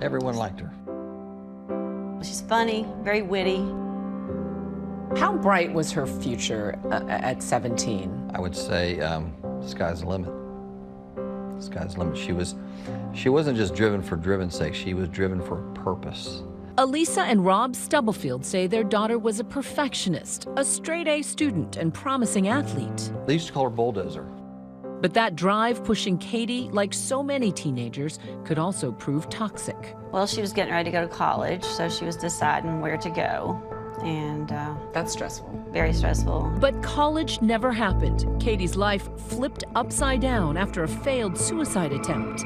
everyone liked her. She's funny, very witty. How bright was her future at 17? I would say sky's the limit. Sky's the limit. She wasn't just driven for driven's sake. She was driven for a purpose. Elisa and Rob Stubblefield say their daughter was a perfectionist, a straight-A student and promising athlete. They used to call her Bulldozer. But that drive pushing Katie, like so many teenagers, could also prove toxic. Well, she was getting ready to go to college, so she was deciding where to go. And that's stressful. Very stressful. But college never happened. Katie's life flipped upside down after a failed suicide attempt.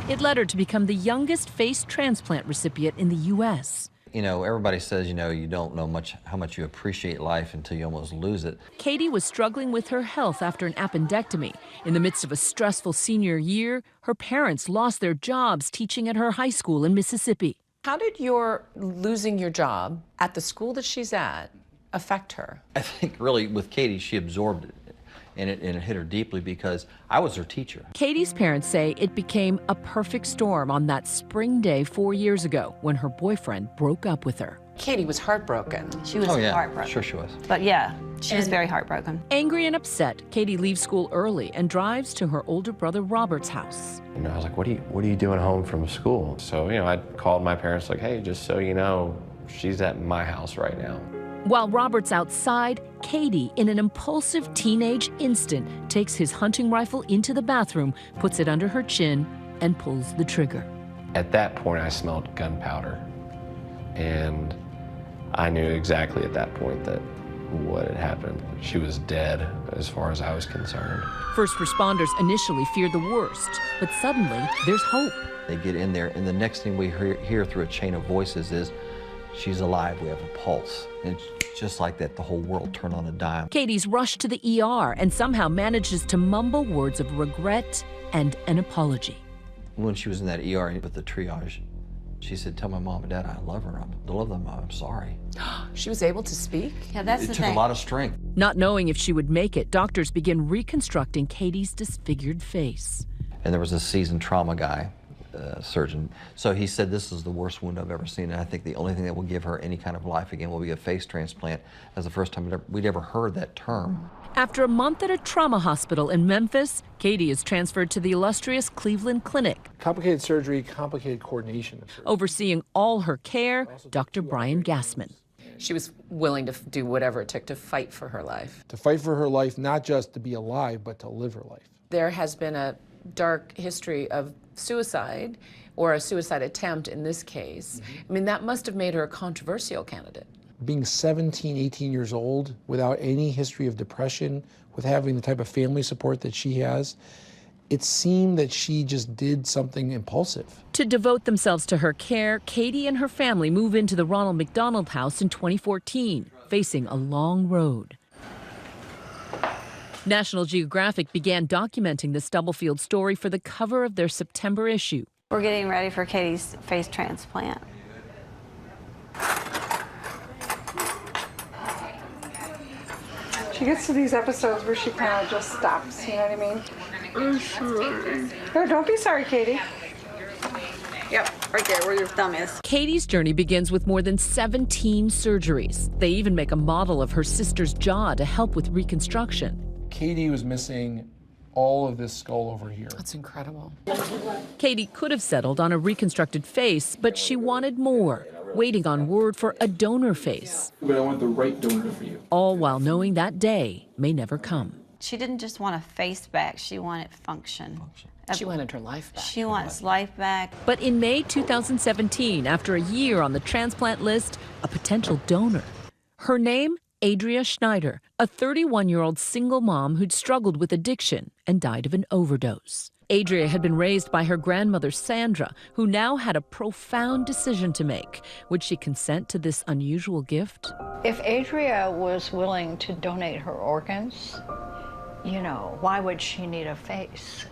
It led her to become the youngest face transplant recipient in the U.S. You know, everybody says, you know, you don't know how much you appreciate life until you almost lose it. Katie was struggling with her health after an appendectomy. In the midst of a stressful senior year, her parents lost their jobs teaching at her high school in Mississippi. How did your losing your job at the school that she's at affect her? I think really with Katie, she absorbed it. And it hit her deeply because I was her teacher. Katie's parents say it became a perfect storm on that spring day 4 years ago when her boyfriend broke up with her. Katie was heartbroken. She was heartbroken. Sure she was. But yeah, she was very heartbroken. Angry and upset, Katie leaves school early and drives to her older brother Robert's house. You know, I was like, what are you doing home from school? So, you know, I called my parents like, hey, just so you know, she's at my house right now. While Robert's outside, Katie, in an impulsive teenage instant, takes his hunting rifle into the bathroom, puts it under her chin, and pulls the trigger. At that point, I smelled gunpowder. And I knew exactly at that point that what had happened. She was dead as far as I was concerned. First responders initially feared the worst, but suddenly there's hope. They get in there, and the next thing we hear through a chain of voices is, she's alive, we have a pulse. And it's just like that, the whole world turned on a dime. Katie's rushed to the ER and somehow manages to mumble words of regret and an apology. When she was in that ER with the triage, she said, tell my mom and dad I love her. I love them, I'm sorry. She was able to speak? Yeah, that's the thing. It took a lot of strength. Not knowing if she would make it, doctors begin reconstructing Katie's disfigured face. And there was a seasoned trauma guy, surgeon. So he said, this is the worst wound I've ever seen, and I think the only thing that will give her any kind of life again will be a face transplant. That's the first time we'd ever heard that term. After a month at a trauma hospital in Memphis, Katie is transferred to the illustrious Cleveland Clinic. Complicated surgery, complicated coordination. Overseeing all her care, Dr. Brian Gassman. She was willing to do whatever it took to fight for her life. To fight for her life, not just to be alive, but to live her life. There has been a dark history of suicide, or a suicide attempt in this case. I mean, that must have made her a controversial candidate. Being 17, 18 years old, without any history of depression, with having the type of family support that she has, it seemed that she just did something impulsive. To devote themselves to her care, Katie and her family move into the Ronald McDonald House in 2014, facing a long road. National Geographic began documenting the Stubblefield story for the cover of their September issue. We're getting ready for Katie's face transplant. She gets to these episodes where she kind of just stops, you know what I mean? I'm sorry. No, don't be sorry, Katie. Yep, right there where your thumb is. Katie's journey begins with more than 17 surgeries. They even make a model of her sister's jaw to help with reconstruction. Katie was missing all of this skull over here. That's incredible. Katie could have settled on a reconstructed face, but she wanted more, waiting on word for a donor face. But I want the right donor for you. All while knowing that day may never come. She didn't just want a face back, she wanted function. She wanted her life back. She wants life back. But in May 2017, after a year on the transplant list, a potential donor. Her name, Adria Schneider, a 31-year-old single mom who'd struggled with addiction and died of an overdose. Adria had been raised by her grandmother, Sandra, who now had a profound decision to make. Would she consent to this unusual gift? If Adria was willing to donate her organs, you know, why would she need a face?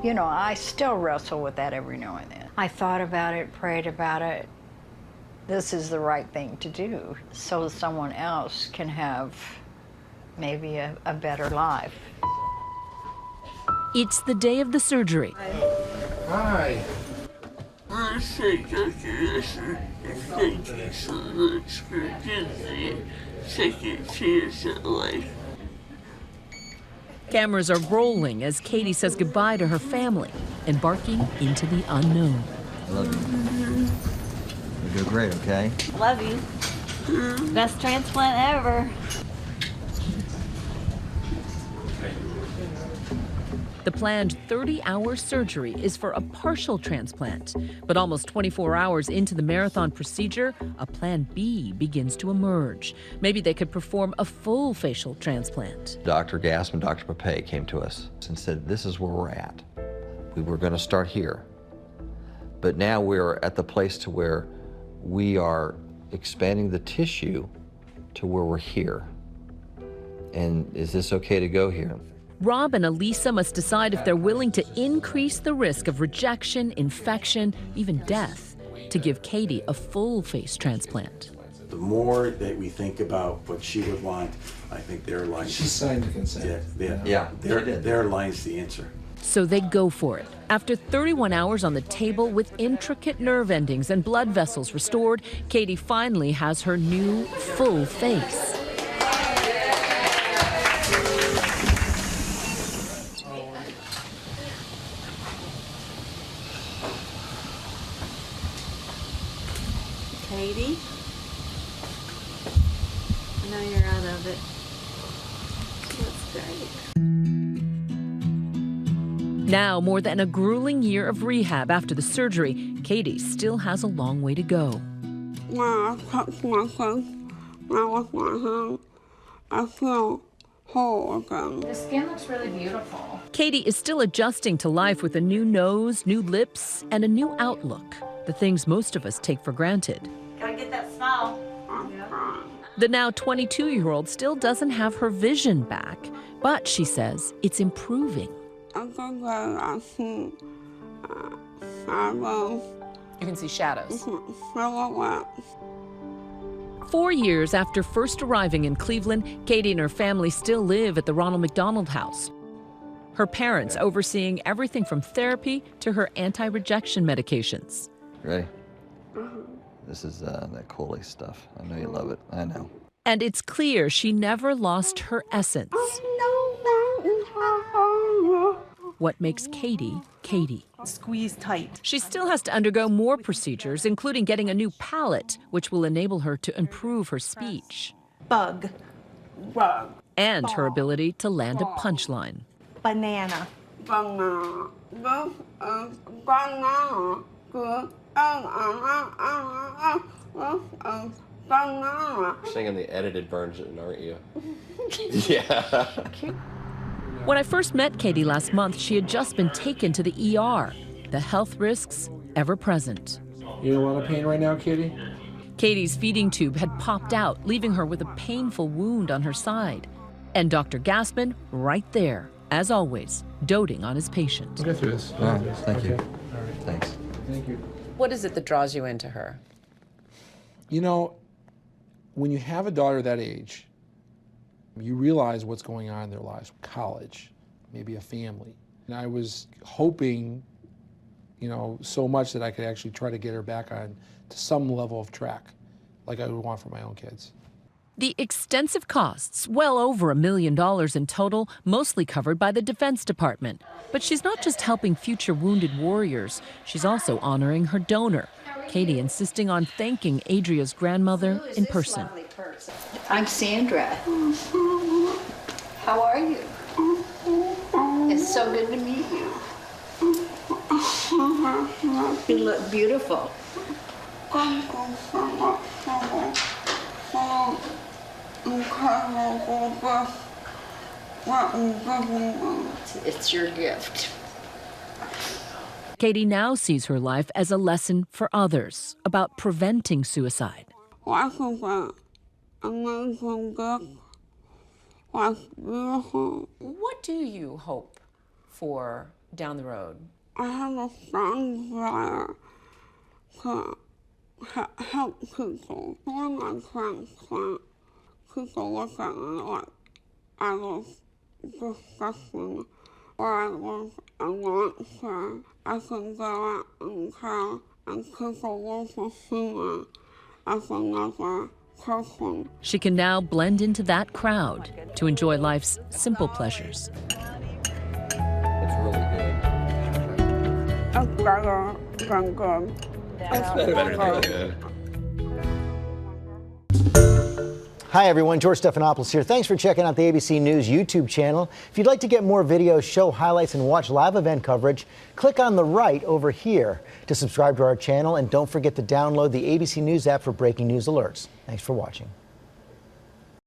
You know, I still wrestle with that every now and then. I thought about it, prayed about it. This is the right thing to do so someone else can have maybe a better life. It's the day of the surgery. Hi. I say, Dr. Esser, thank you so much for giving me a second chance at life. Cameras are rolling as Katie says goodbye to her family, embarking into the unknown. I love you. You'll do great, okay? Love you. Best transplant ever. The planned 30-hour surgery is for a partial transplant, but almost 24 hours into the marathon procedure, a plan B begins to emerge. Maybe they could perform a full facial transplant. Dr. Gassman, Dr. Pape came to us and said, this is where we're at. We were going to start here, but now we're at the place to where we are expanding the tissue to where we're here. And is this okay to go here? Rob and Elisa must decide if they're willing to increase the risk of rejection, infection, even death, to give Katie a full face transplant. The more that we think about what she would want, I think their line's... She signed the consent. Yeah, their line's the answer. So they go for it. After 31 hours on the table with intricate nerve endings and blood vessels restored, Katie finally has her new full face. Katie, I know you're out of it. That's great. Now, more than a grueling year of rehab after the surgery, Katie still has a long way to go. When I touch my face, when I lift my hand, I feel whole again. The skin looks really beautiful. Katie is still adjusting to life with a new nose, new lips, and a new outlook, the things most of us take for granted. Gotta get that smile. The now 22-year-old still doesn't have her vision back, but she says it's improving. I think that I see shadows. You can see shadows. Silhouettes. 4 years after first arriving in Cleveland, Katie and her family still live at the Ronald McDonald House. Her parents overseeing everything from therapy to her anti-rejection medications. Ready? This is that Coley stuff. I know you love it. I know. And it's clear she never lost her essence. What makes Katie, Katie. Squeeze tight. She still has to undergo more procedures, including getting a new palate, which will enable her to improve her speech. Bug. Rug. And her ability to land a punchline. Banana. Banana. This is banana. Good. Banana. You're singing the edited version, aren't you? Yeah. When I first met Katie last month, she had just been taken to the ER. The health risks ever present. You in a lot of pain right now, Katie? Katie's feeding tube had popped out, leaving her with a painful wound on her side. And Dr. Gassman, right there, as always, doting on his patient. We'll get through this. All right, thank you. Okay. All right. Thanks. Thank you. What is it that draws you into her? You know, when you have a daughter that age, you realize what's going on in their lives, college, maybe a family. And I was hoping, you know, so much that I could actually try to get her back on to some level of track, like I would want for my own kids. The extensive costs, well over $1 million in total, mostly covered by the Defense Department. But she's not just helping future wounded warriors, she's also honoring her donor. Katie insisting on thanking Adria's grandmother in person. I'm Sandra. How are you? It's so good to meet you. You look beautiful. It's your gift. Katie now sees her life as a lesson for others about preventing suicide. Life is an amazing gift. Life's beautiful. What do you hope for down the road? I have a strong desire to help people. When I transplant, people look at me like I was disgusting Or I was a monster. I could go out and try and kick a wolf of female as another person. She can now blend into that crowd to enjoy life's simple pleasures. It's really good. It's better than good. It's better than good. Hi everyone, George Stephanopoulos here. Thanks for checking out the ABC News YouTube channel. If you'd like to get more videos, show highlights, and watch live event coverage, click on the right over here to subscribe to our channel, and don't forget to download the ABC News app for breaking news alerts. Thanks for watching.